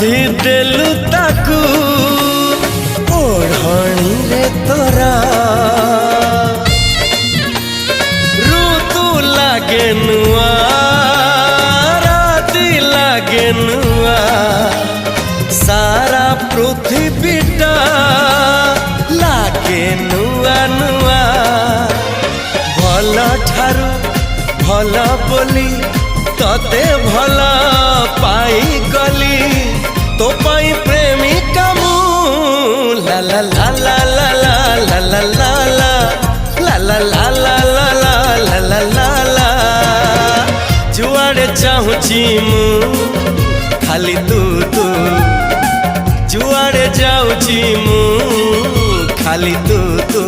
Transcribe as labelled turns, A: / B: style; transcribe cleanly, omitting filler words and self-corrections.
A: बांधी देलु ताकू ओढ़णी रे तोरा ऋतु लागे नुआ राति लागे नुआ सारा पृथ्वीटा लागे नुआ नुआ भल ठारू भल बोली तते भल पाई गली तो पाई प्रेमिका मु ला ला ला ला ला ला ला ला ला ला ला ला ला ला ला ला ला जुआड़े चाहूची मु खाली तू तू जुआड़े जाऊची मु खाली तू तू।